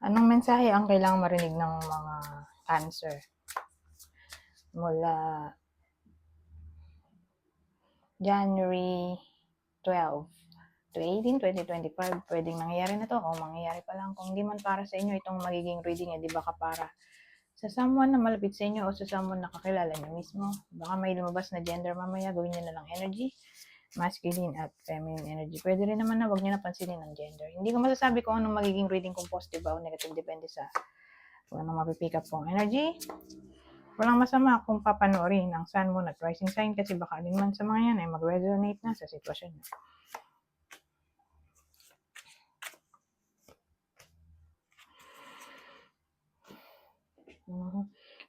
Anong mensahe ang kailangang marinig ng mga Cancer mula January 12 to 18, 2025? Pwedeng nangyayari na to o mangyayari pa lang. Kung di man para sa inyo itong magiging reading, di baka para sa someone na malapit sa inyo o sa someone na kakilala nyo mismo. Baka may lumabas na gender mamaya, gawin nyo na lang energy, masculine at feminine energy. Pwede rin naman na wag nyo na pansinin ang gender. Hindi ko masasabi kung anong magiging reading, kung positive o negative, depende sa kung anong mapipick up kong energy. Walang masama kung papanoorin ang Sun, Moon at Rising Sign kasi baka alin man sa mga yan ay mag-resonate na sa sitwasyon nyo.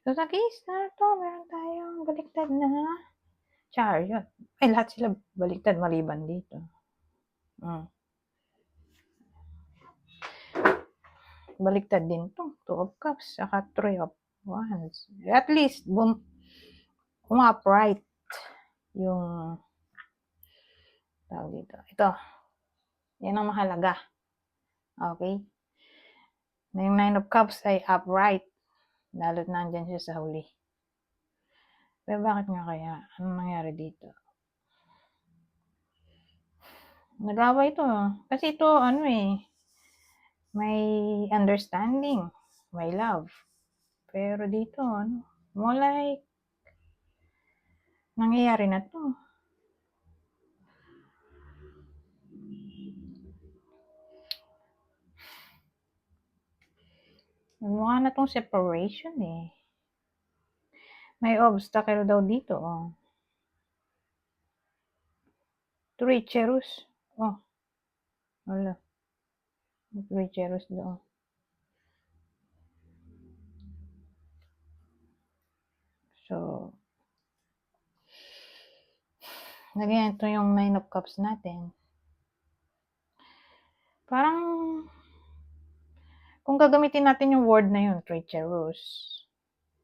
So sa case na to, meron tayong baliktad na Chariot. Ay, lahat sila baliktad maliban dito. Baliktad din to. 2 of Cups, saka 3 of Wands. At least, upright yung tawag dito. Ito. Yan ang mahalaga. Okay? Na yung 9 of Cups ay upright. Lalo't nandyan siya sa huli. Pero bakit nga kaya? Anong nangyari dito? Nag-away ito. Kasi ito, may understanding. May love. Pero dito, more like, nangyayari na to. Mukha na tong separation eh. May obstacle daw dito, oh. Treacherous. Oh. Wala. Treacherous daw. So, ito yung 9 of Cups natin. Parang, kung gagamitin natin yung word na yun, treacherous,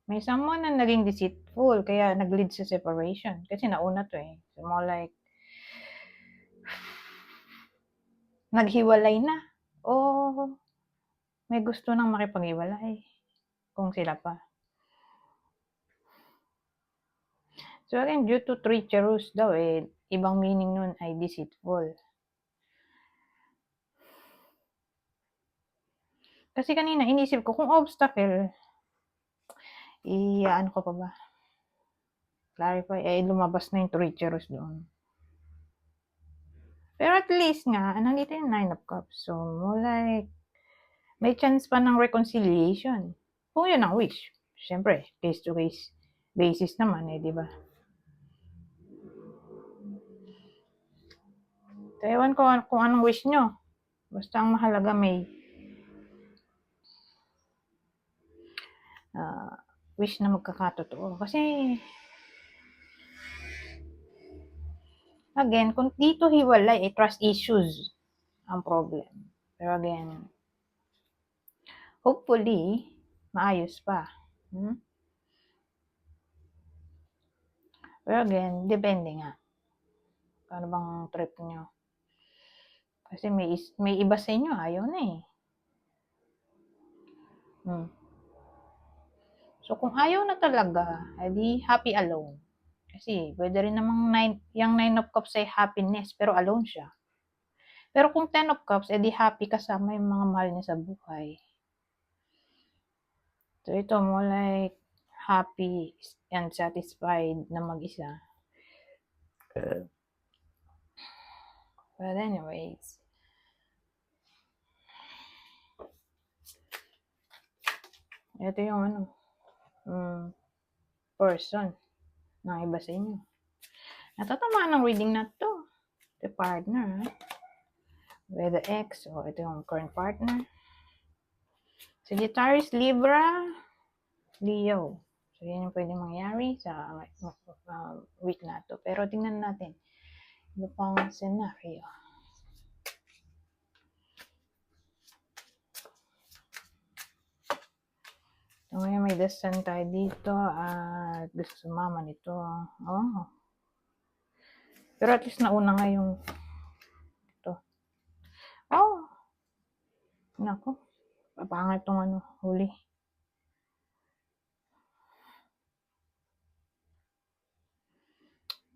may someone na naging deceitful, kaya nag-lead sa separation. Kasi nauna to eh. So, more like, naghiwalay na. O, may gusto nang makipag-hiwalay. Kung sila pa. So again, due to treacherous daw eh, ibang meaning nun ay deceitful. Kasi kanina, inisip ko, kung obstacle, ano ko pa ba? Clarify, lumabas na yung treacherous doon. Pero at least nga, nandito yung 9 of Cups. So, more like, may chance pa ng reconciliation. Kung yun ang wish. Siyempre, case-to-case basis naman eh, di ba? So, ewan ko kung anong wish nyo. Basta ang mahalaga may wish na magkakatotoo. Kasi, again, kung dito hiwalay, trust issues ang problem. Pero again, hopefully, maayos pa. Pero again, depende nga. Ano bang trip nyo? Kasi may iba sa inyo, ayaw na eh. So, kung ayaw na talaga, edi happy alone. Kasi, pwede rin namang yung 9 of Cups ay happiness, pero alone siya. Pero kung 10 of Cups, edi happy kasama yung mga mahal niya sa buhay. So, ito mo like happy and satisfied na mag-isa. But anyways, ito yung person ng iba sa inyo. Natatamaan ng reading na to. The partner. Whether ex o ito yung current partner. Sagittarius, Libra, Leo. So, yan yung pwedeng mangyari sa week na to. Pero tingnan natin. Iba pang scenario. So, ngayon may Sun tayo dito at gusto sumama nito. Oh. Pero at least nauna nga yung ito. Oh. Nako. Papangit tong ano, huli.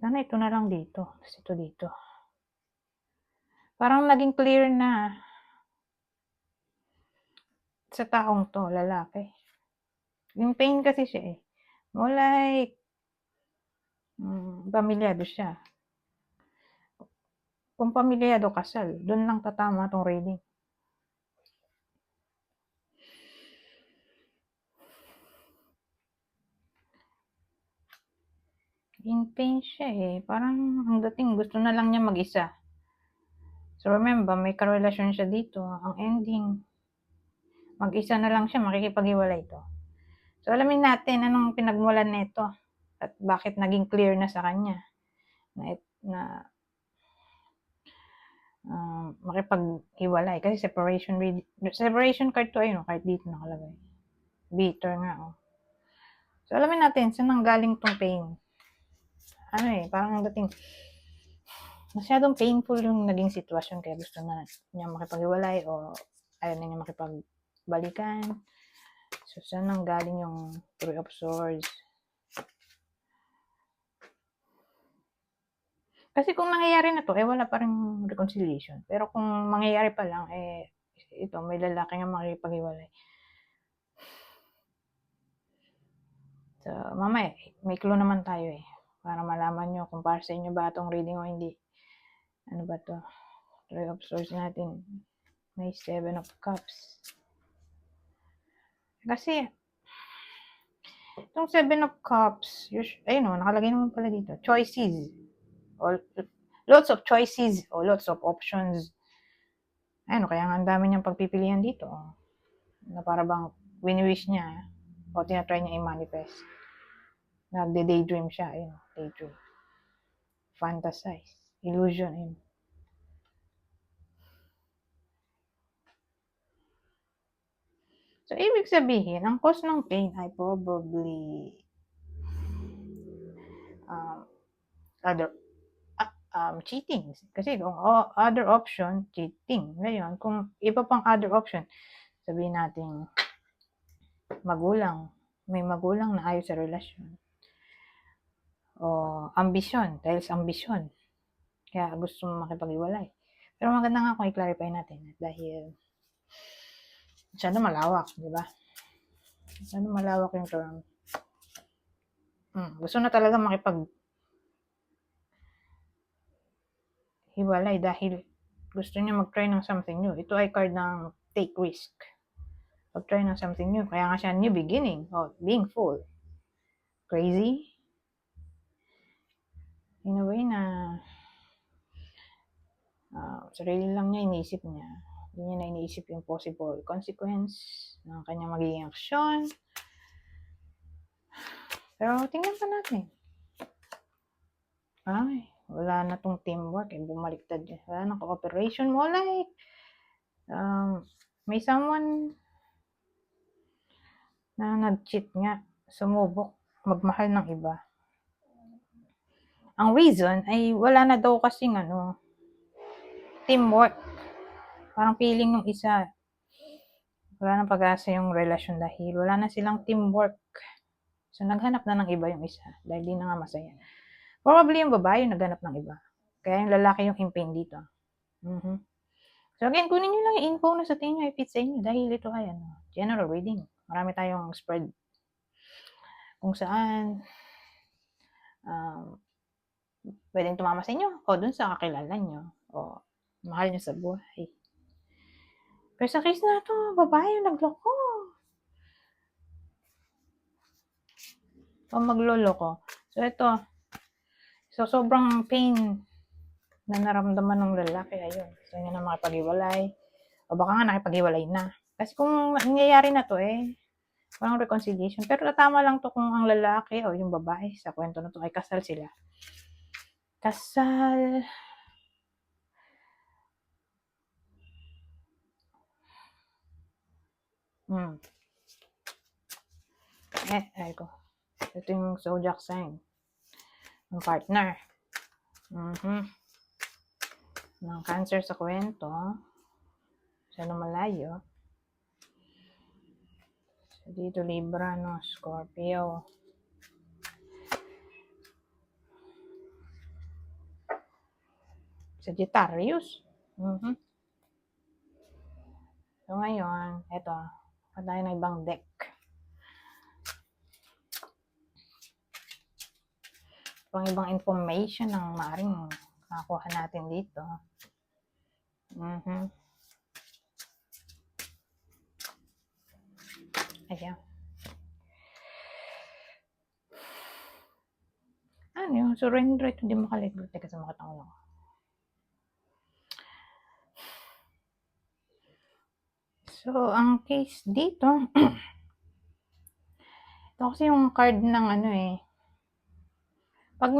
Sana ito na lang dito. Tapos ito dito. Parang naging clear na sa taong to, lalaki. Yung pain kasi siya eh. More like, pamilyado siya. Kung pamilyado kasal, doon lang tatama tong reading. In pain siya eh. Parang ang dating gusto na lang niya mag-isa. So remember, may karelasyon siya dito. Ang ending, mag-isa na lang siya, makikipag-iwalay ito. So alamin natin anong pinagmulan nito at bakit naging clear na sa kanya na makipag-hiwalay. Kasi separation card to ayun, kahit dito nakalagay. Bitter nga oh. So alamin natin saan nanggaling tong pain. Ano eh, parang ang dating masyadong painful yung naging sitwasyon kaya gusto na niya makipag-hiwalay o ayaw na niya makipagbalikan. So, saan nanggaling yung Three of Swords? Kasi kung nangyayari na to, wala pa rin reconciliation. Pero kung mangyayari pa lang, ito, may lalaki nga makipag-hiwalay. So, mamaya, may clue naman tayo eh. Para malaman nyo kung para sa inyo ba itong reading o hindi. Ano ba to? Three of Swords natin. May 7 of Cups. Kasi, itong 7 of Cups, ayun o, nakalagay naman pala dito. Choices. Or, lots of choices o lots of options. Ayun, kaya nga ang dami niyang pagpipilian dito. Na para bang wini-wish niya o tinatry niya i-manifest. Nagde-daydream siya. Ayun, daydream. Fantasize. Illusion. Ayun. So, ibig sabihin, ang cause ng pain ay probably cheating. Kasi kung other option, cheating. Ngayon, kung iba pang other option, sabihin natin magulang, may magulang na ayaw sa relasyon. O ambisyon, dahil sa ambisyon. Kaya gusto mo makipag-iwalay. Pero maganda nga kung i-clarify natin dahil masyado malawak, di ba? Masyado malawak yung term. Gusto na talaga makipag-hiwalay dahil gusto niya mag-try ng something new. Ito ay card ng take risk. Mag-try ng something new. Kaya nga siya new beginning. Being full. Crazy. In a way na sarili lang niya iniisip niya. Hindi niya na iniisip yung possible consequence ng kanyang magiging aksyon. Pero tingnan pa natin. Ay, wala na tong teamwork. Bumaliktad yun. Wala na cooperation mo. Like, may someone na nag-cheat nga. Sumubok magmahal ng iba. Ang reason ay wala na daw kasing teamwork. Parang feeling ng isa, wala nang pag-asa yung relasyon dahil wala na silang teamwork. So, naghanap na ng iba yung isa dahil di na nga masaya. Probably yung babae yung naghanap ng iba. Kaya yung lalaki yung in pain dito. So, again, kunin nyo lang yung info na sa tingin nyo i-fit sa inyo dahil ito ay general reading. Marami tayong spread kung saan pwedeng tumama sa inyo o dun sa kakilala nyo o mahal nyo sa buhay. Pero sa case na to, babae yung nagloko. O magloloko. So, ito. So, sobrang pain na naramdaman ng lalaki. Ayun. Gusto niya na makipag-iwalay. O baka nga nakipag-iwalay na. Kasi kung nangyayari na to parang reconciliation. Pero tama lang to kung ang lalaki o yung babae sa kwento na to ay kasal sila. Kasal. Ay ko. Ito yung zodiac sign. Ng partner. Ng Cancer sa kwento. Siya na malayo. So, dito Libra, no? Scorpio. Sagittarius. So, ngayon, eto. Tayo ng ibang deck. Pang ibang information ang maaaring makakuha natin dito. Ayan. Ano yung surrender ito, hindi makaligod. Teka sa makatangolo. So, ang case dito, ito kasi yung card ng ano eh. Pag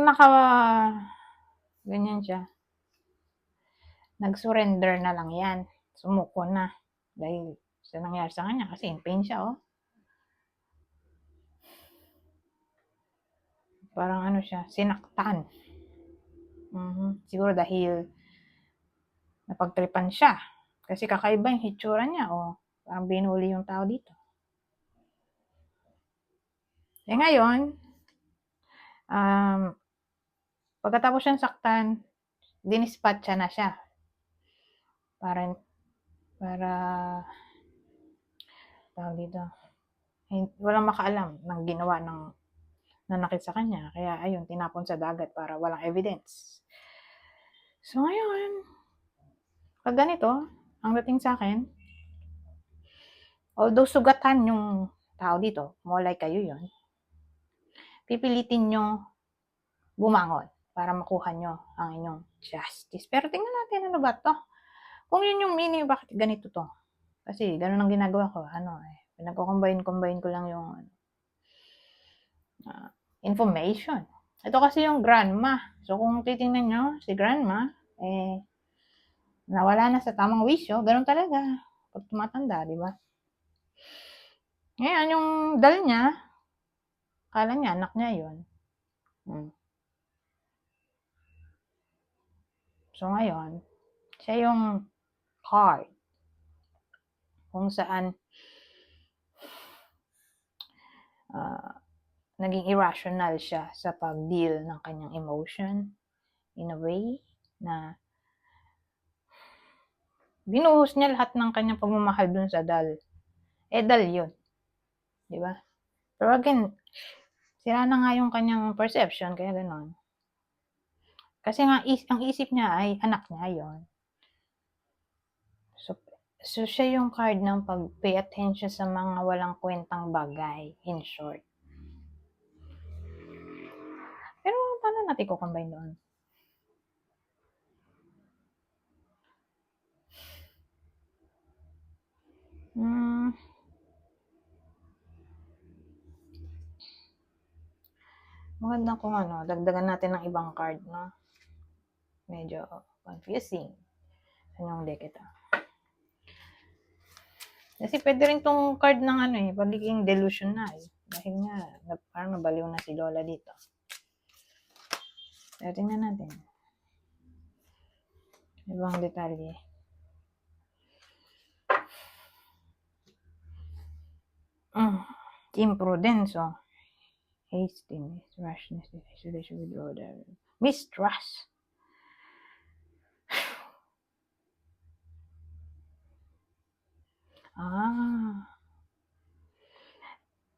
ganyan siya, nag-surrender na lang yan. Sumuko na. Dahil sa nangyari sa kanya, kasi in pain siya, oh. Parang ano siya, sinaktan. Siguro dahil napagtripan siya. Kasi kakaiba yung hitsura niya, oh. Parang binuli yung tao dito. Eh ngayon, pagkatapos siyang saktan, dinispatcha na siya. Para tawag dito, walang makaalam ng ginawa ng nanakit sa kanya. Kaya ayun, tinapon sa dagat para walang evidence. So ngayon, pag ganito, ang dating sa akin, although sugatan yung tao dito, molay kayo yon, pipilitin nyo bumangon para makuha nyo ang inyong justice. Pero tingnan natin, ano ba to? Kung yun yung meaning, bakit ganito to? Kasi ganun ang ginagawa ko. Pinagko-combine ko lang yung information. Ito kasi yung grandma. So kung titingnan nyo, si grandma, nawala na sa tamang wisyo. Ganun talaga. Pag tumatanda, di ba? Ngayon, yung dal niya, akala niya, anak niya yun. So ngayon, siya yung card kung saan naging irrational siya sa pag-deal ng kanyang emotion in a way na binuhos niya lahat ng kanyang pagmamahal dun sa dal. Dal yun. Di ba? Pero again, sira na nga yung kanyang perception, kaya gano'n. Kasi nga, ang isip niya ay anak niya yon. So siya yung card ng pag-pay attention sa mga walang kwentang bagay, in short. Pero paano natin ko-combine doon? Maganda kung dagdagan natin ng ibang card, no? Medyo confusing. Anong deck ito? Kasi pwede rin tong card ng pagiging delusional. Dahil nga, parang nabaliw na si Lola dito. Pero tingnan natin. Ibang detalye. Imprudence, hastiness, rashness, isolation, withdrawal, mistrust.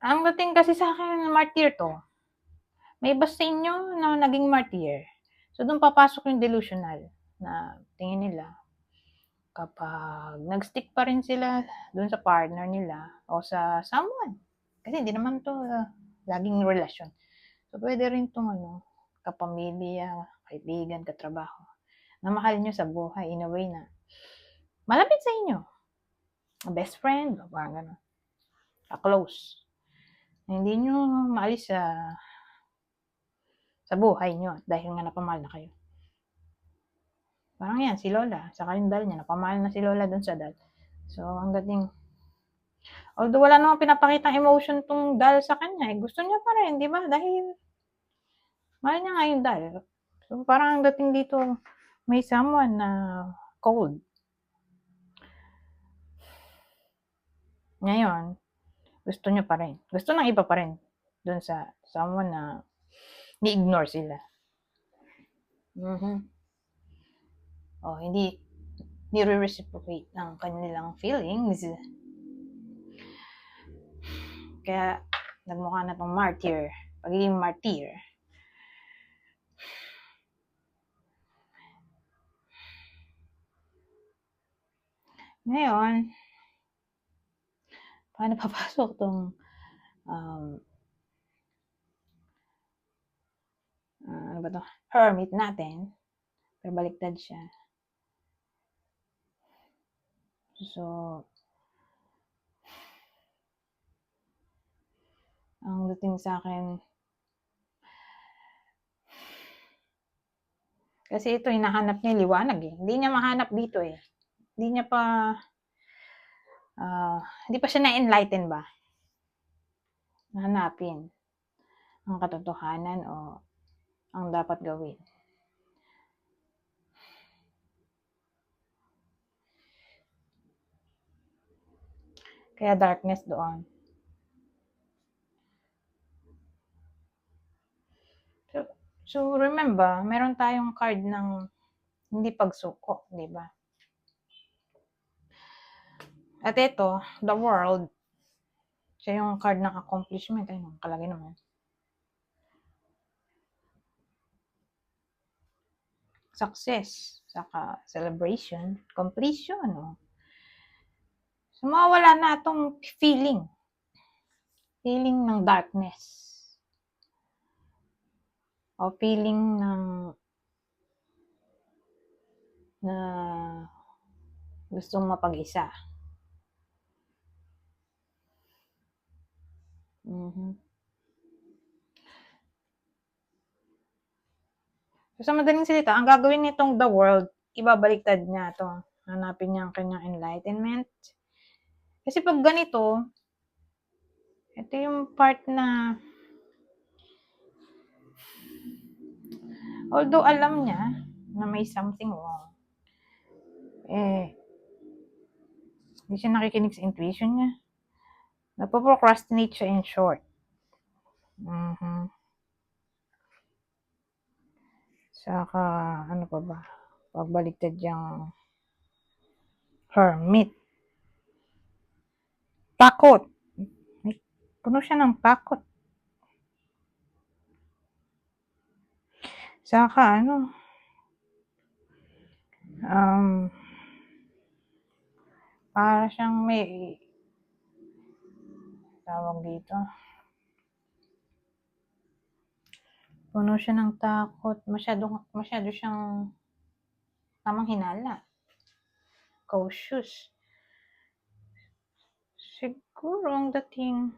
Ang dating kasi sa akin, martyr to. May iba sa inyo na naging martyr. So, doon papasok yung delusional na tingin nila kapag nag-stick pa rin sila doon sa partner nila o sa someone. Kasi hindi naman to laging relasyon. So, pwede rin itong kapamilya, kaibigan, katrabaho, na mahal nyo sa buhay in a way na malapit sa inyo. A best friend, o parang gano'n. A close. Na hindi nyo maalis sa buhay nyo dahil nga napamahal na kayo. Parang yan, si Lola, sa kalindal niya, napamahal na si Lola dun sa dal. So, ang dating, although wala namang pinapakitang emotion tong dal sa kanya, gusto niya pa rin, di ba? Dahil, mahal niya nga yung dal. So, parang ang dating dito, may someone na cold. Ngayon, gusto niya pa rin. Gusto ng iba pa rin dun sa someone na ni-ignore sila. O, hindi nire-reciprocate ang kanilang feelings. Kaya, nagmukha na tong martyr. Pagiging martyr. Ngayon, paano papasok tong ano ba to? Hermit natin. Pero baliktad siya. So, ang dating sa akin, kasi ito, hinahanap niya yung liwanag eh. Hindi niya mahanap dito eh. Hindi niya pa, hindi pa siya na-enlighten ba? Hanapin ang katotohanan o ang dapat gawin. Kaya darkness doon. So remember, meron tayong card ng hindi pagsuko, di ba? At ito, the world, siya yung card ng accomplishment. Ayun, nakalagay naman. Success, saka celebration, completion, no? So, mawawala na itong feeling ng darkness. O feeling ng na gustong mapag-isa. So, sa madaling salita, ang gagawin nitong the world, ibabaliktad niya to. Hanapin niya ang kanyang enlightenment. Kasi pag ganito, ito yung part na although alam niya na may something wrong, hindi siya nakikinig sa intuition niya. Napoprocrastinate siya in short. Saka, ano pa ba? Pagbaliktad yung hermit. Takot. Puno siya ng takot. Saka, para siyang may tawag dito. Puno siya ng takot. Masyado siyang tamang hinala. Cautious. Siguro ang dating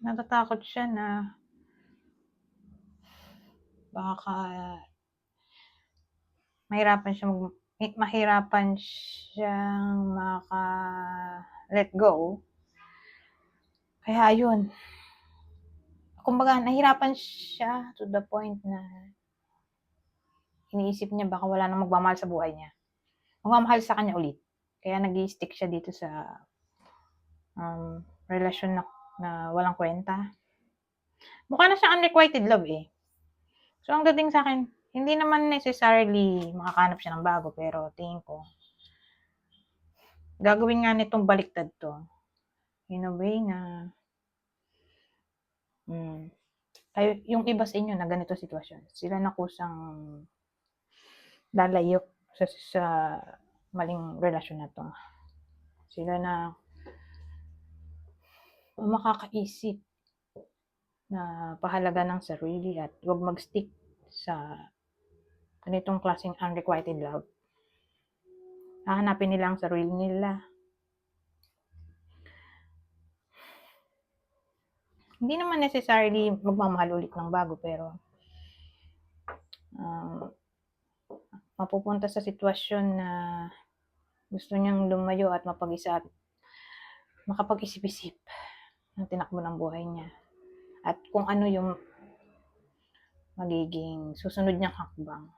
natatakot siya na baka mahirapan siyang let go. Kaya yun. Kumbaga, nahirapan siya to the point na iniisip niya baka wala nang magmamahal sa buhay niya. Magmamahal sa kanya ulit. Kaya nag-i-stick siya dito sa relasyon na walang kwenta. Mukha na siyang unrequited love eh. So, ang dating sa akin, hindi naman necessarily makakahanap siya ng bago, pero tingin ko, gagawin nga nitong baliktad to. In a way na, yung iba sa inyo na ganito sitwasyon, sila na kusang lalayo sa maling relasyon na to. Sila na makakaisip na pahalaga ng sarili at huwag mag-stick sa ganitong klaseng unrequited love. Hahanapin nila ang sarili nila. Hindi naman necessarily magmamahal ulit ng bago, pero mapupunta sa sitwasyon na gusto niyang lumayo at mapag-isa at makapag-isip-isip ng tinakbo ng buhay niya at kung ano yung magiging susunod niyang hakbang.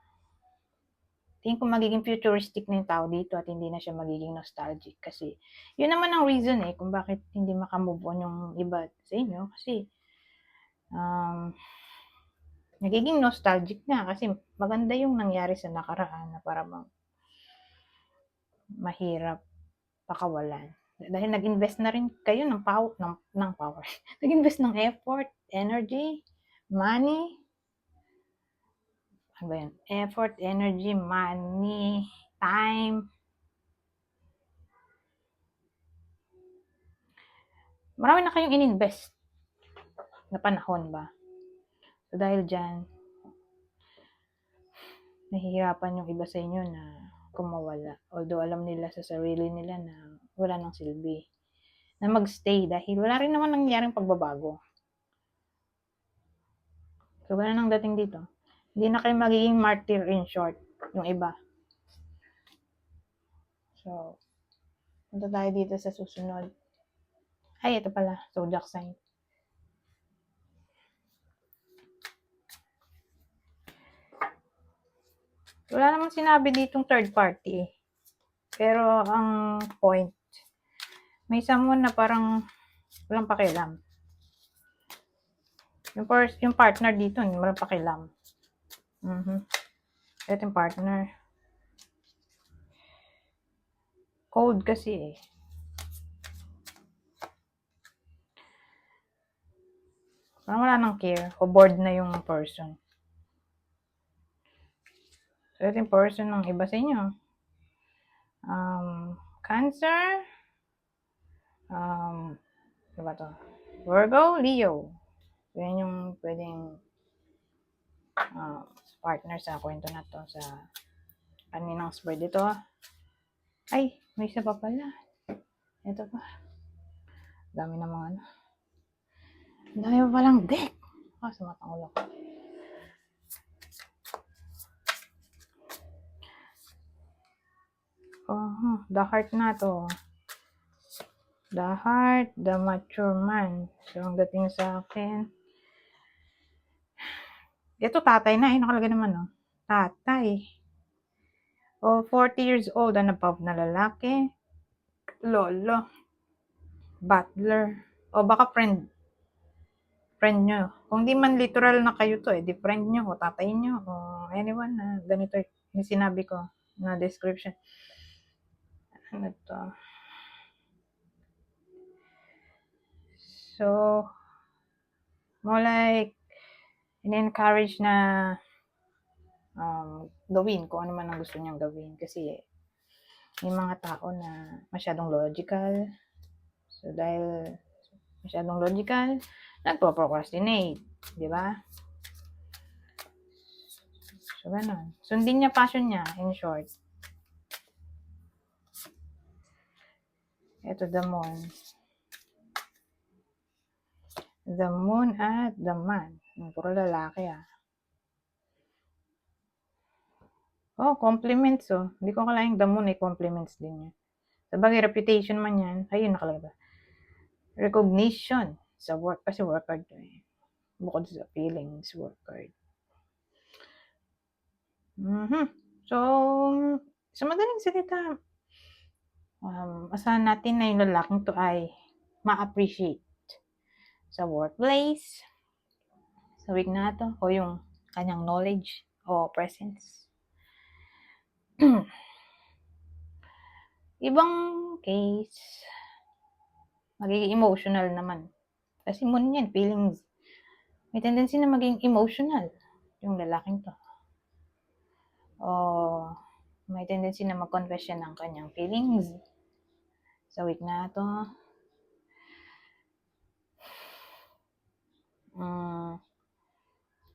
tingin ko magiging futuristic na yung tao dito at hindi na siya magiging nostalgic. Kasi, yun naman ang reason kung bakit hindi makamove on yung iba sa inyo. Kasi, nagiging nostalgic na kasi maganda yung nangyari sa nakaraan na para mahirap pakawalan. Dahil nag-invest na rin kayo ng power. Nag-invest ng effort, energy, money. Ano ba yun? Effort, energy, money, time. Marami na kayong ininvest na panahon ba? So dahil dyan, nahihirapan yung iba sa inyo na kumawala. Although alam nila sa sarili nila na wala nang silbi. Na magstay dahil wala rin naman nangyaring pagbabago. So wala nang dating dito. Hindi na kayo magiging martyr in short, yung iba. So, punta tayo dito sa susunod. Ay, ito pala, zodiac sign. Wala namang sinabi ditong third party. Pero ang point, may someone na parang walang pakialam. Yung partner dito, walang pakialam. Ito yung partner. Cold kasi Parang wala nang care. O bored na yung person. So, ito yung person ng iba sa inyo. Cancer. Ano ba to? Virgo, Leo. So, yan yung pwedeng partner sa kwento na to sa kaninang spread ito. Ay, may isa pa pala. Ito pa. Dami na mga ano. Dami pa palang deck. Sumatang ulo ko. The heart na to. The heart, the mature man. So, ang dating sa akin. Ito, tatay na. Nakalagay naman, Tatay. 40 years old and above na lalaki. Lolo. Butler. O baka friend nyo. Kung di man literal na kayo to, di friend nyo, o tatay nyo, o anyone na ganito yung sinabi ko na description. Ano to? So, more like, in-encourage na gawin kung ano man ang gusto niyang gawin. Kasi, may mga tao na masyadong logical. So, dahil masyadong logical, nagpo-procrastinate. Di ba? So, ganun. Sundin niya passion niya, in short. Ito, the moon. The moon at the man. Puro lalaki, compliments, Hindi ko kalaing the moon ay compliments din niya. Sabagay, reputation man yan. Ayun, nakalagay ba? Recognition sa work. Kasi work hard to Bukod sa feelings, work hard. So, sa madaling salita, asahan natin na yung lalaking to ay ma-appreciate sa workplace, sa week na to, o yung kanyang knowledge o presence. Ibang case, magiging emotional naman. Kasi moon yan, feelings. May tendency na maging emotional yung lalaking to. O may tendency na mag-confess siya ng kanyang feelings sa week na to.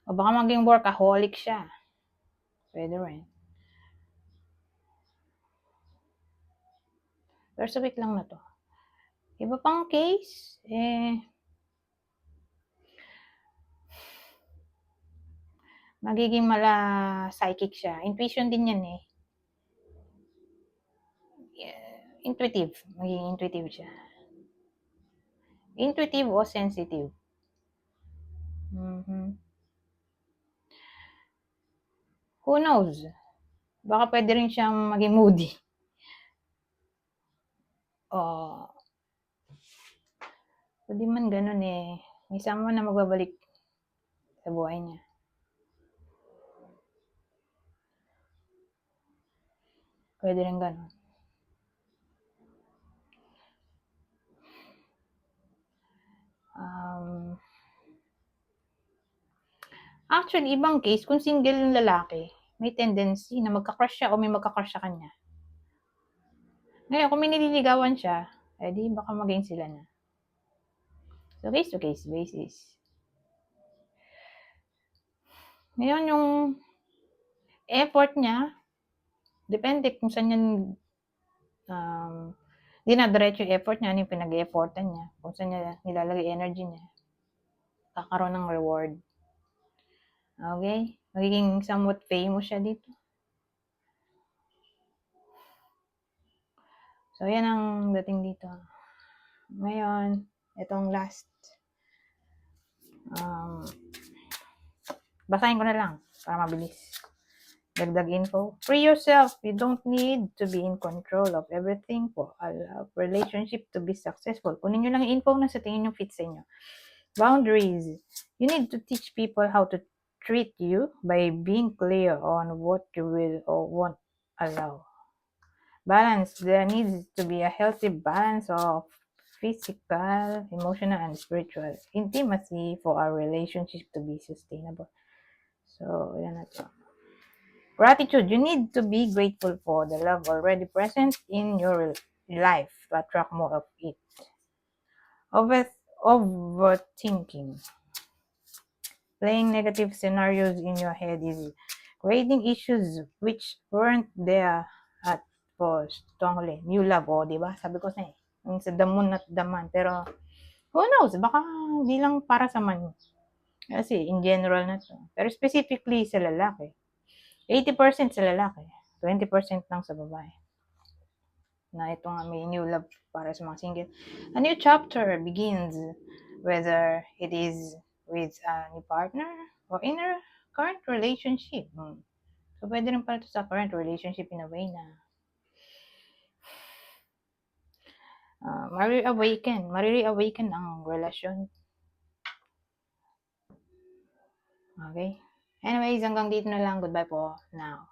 O baka maging workaholic siya. Pwede rin. Pero sa week lang na to. Iba pang case, magiging psychic siya. Intuition din yan Intuitive. Magiging intuitive siya. Intuitive o sensitive. Who knows? Baka pwede rin siyang maging moody. O, pwede man ganun eh. May someone na magbabalik sa buhay niya. Pwede rin ganun. Actually, ibang case, kung single yung lalaki, may tendency na magka-crush siya o may magka-crush sa kanya. Ngayon, kung may nililigawan siya, di baka maging sila na. So, case to case basis. Ngayon, yung effort niya, depende kung saan yan dinadiretso yung effort niya, ano yung pinag-effortan niya, kung saan niya nilalagay energy niya, kakaroon ng reward. Okay? Magiging somewhat famous siya dito. So, yan ang dating dito. Ngayon, itong last. Basahin ko na lang para mabilis. Dagdag info. Free yourself. You don't need to be in control of everything for a love relationship to be successful. Kunin nyo lang yung info na sa tingin nyo fit sa inyo. Boundaries. You need to teach people how to treat you by being clear on what you will or won't allow. Balance. There needs to be a healthy balance of physical, emotional, and spiritual intimacy for our relationship to be sustainable. So, yan na to. Gratitude. You need to be grateful for the love already present in your life to attract more of it. Overthinking. Playing negative scenarios in your head is creating issues which weren't there at first. Ito ang huli. New love, diba? Sabi ko sa yung sa the moon at the man. Pero, who knows? Baka di lang para sa man. Kasi, in general na to. Pero specifically sa lalaki. 80% sa lalaki. 20% lang sa babae. Na ito nga may new love para sa mga single. A new chapter begins, whether it is with a new partner or in a current relationship. So, pwede rin pala ito sa current relationship in a way na marireawaken ang relasyon. Okay? Anyways, hanggang dito na lang. Goodbye po now.